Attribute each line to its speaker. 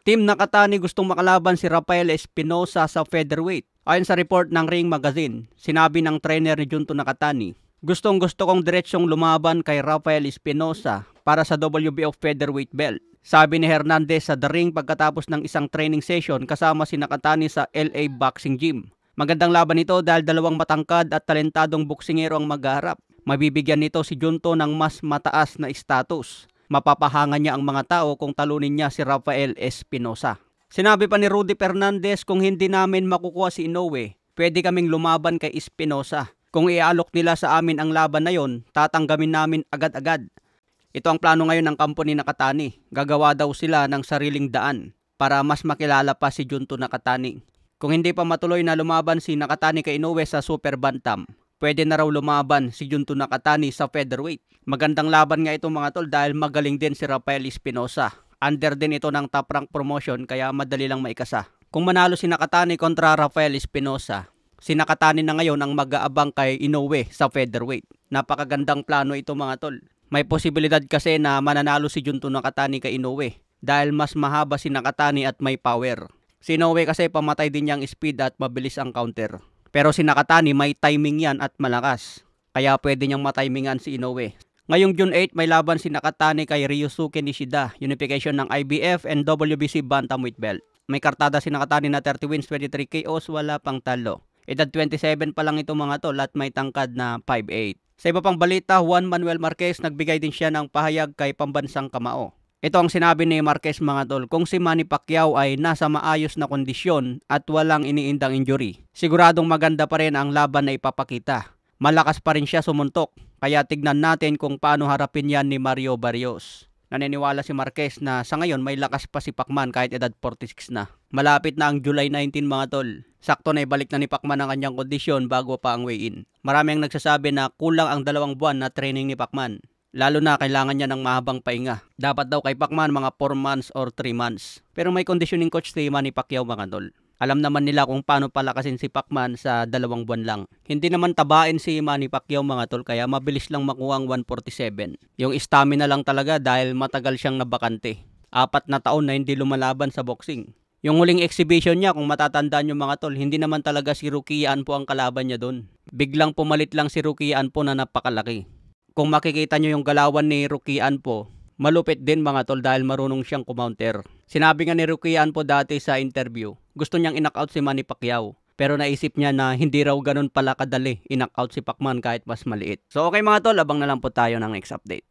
Speaker 1: Team Nakatani gustong makalaban si Rafael Espinosa sa featherweight. Ayon sa report ng Ring Magazine, sinabi ng trainer ni Junto Nakatani, "Gustong-gusto kong diretsyong lumaban kay Rafael Espinosa para sa WBO featherweight belt." Sabi ni Hernandez sa The Ring pagkatapos ng isang training session kasama si Nakatani sa LA Boxing Gym. Magandang laban ito dahil dalawang matangkad at talentadong boksingero ang maghaharap. Mabibigyan nito si Junto ng mas mataas na status. Mapapahangan niya ang mga tao kung talunin niya si Rafael Espinosa. Sinabi pa ni Rudy Fernandez, "Kung hindi namin makukuha si Inoue, pwede kaming lumaban kay Espinosa. Kung iaalok nila sa amin ang laban na yon, tatanggamin namin agad-agad." Ito ang plano ngayon ng kampo ni Nakatani. Gagawa daw sila ng sariling daan para mas makilala pa si Junto Nakatani. Kung hindi pa matuloy na lumaban si Nakatani kay Inoue sa Super Bantam, pwede na raw lumaban si Junto Nakatani sa featherweight. Magandang laban nga ito mga tol dahil magaling din si Rafael Espinosa. Under din ito ng Top Rank promotion kaya madali lang maikasa. Kung manalo si Nakatani kontra Rafael Espinosa, si Nakatani na ngayon ang mag-aabang kay Inoue sa featherweight. Napakagandang plano ito mga tol. May posibilidad kasi na mananalo si Junto Nakatani kay Inoue dahil mas mahaba si Nakatani at may power. Si Inoue kasi pamatay din niyang speed at mabilis ang counter. Pero si Nakatani may timing yan at malakas. Kaya pwede niyang matimingan si Inoue. Ngayong June 8 may laban si Nakatani kay Ryosuke Nishida, unification ng IBF and WBC Bantamweight belt. May kartada si Nakatani na 30 wins, 23 KOs, wala pang talo. Edad 27 pa lang ito mga tol at may tangkad na 5'8". Sa iba pang balita, Juan Manuel Marquez nagbigay din siya ng pahayag kay pambansang kamao. Ito ang sinabi ni Marquez mga tol, "Kung si Manny Pacquiao ay nasa maayos na kondisyon at walang iniindang injury, siguradong maganda pa rin ang laban na ipapakita. Malakas pa rin siya sumuntok, kaya tignan natin kung paano harapin yan ni Mario Barrios." Naniniwala si Marquez na sa ngayon may lakas pa si Pacman kahit edad 46 na. Malapit na ang July 19 mga tol. Sakto na ibalik na ni Pacman ang kanyang kondisyon bago pa ang weigh-in. Marami ang nagsasabi na kulang ang 2 buwan na training ni Pacman. Lalo na kailangan niya ng mahabang pahinga. Dapat daw kay Pacman mga 4 months or 3 months. Pero may conditioning coach si Manny Pacquiao mga tol. Alam naman nila kung paano palakasin si Pacman sa 2 buwan lang. Hindi naman tabain si Manny Pacquiao mga tol kaya mabilis lang makuha ang 147. Yung stamina lang talaga dahil matagal siyang nabakante. 4 na taon na hindi lumalaban sa boxing. Yung huling exhibition niya kung matatandaan yung mga tol, hindi naman talaga si Rocky Anpo ang kalaban niya doon. Biglang pumalit lang si Rocky Anpo na napakalaki. Kung makikita nyo yung galawan ni Rocky Anpo, malupit din mga tol dahil marunong siyang kumounter. Sinabi nga ni Rocky Anpo dati sa interview, gusto niyang in-knockout si Manny Pacquiao. Pero naisip niya na hindi raw ganun pala kadali in-knockout si Pacman kahit mas maliit. So okay mga tol, abang na lang po tayo ng next update.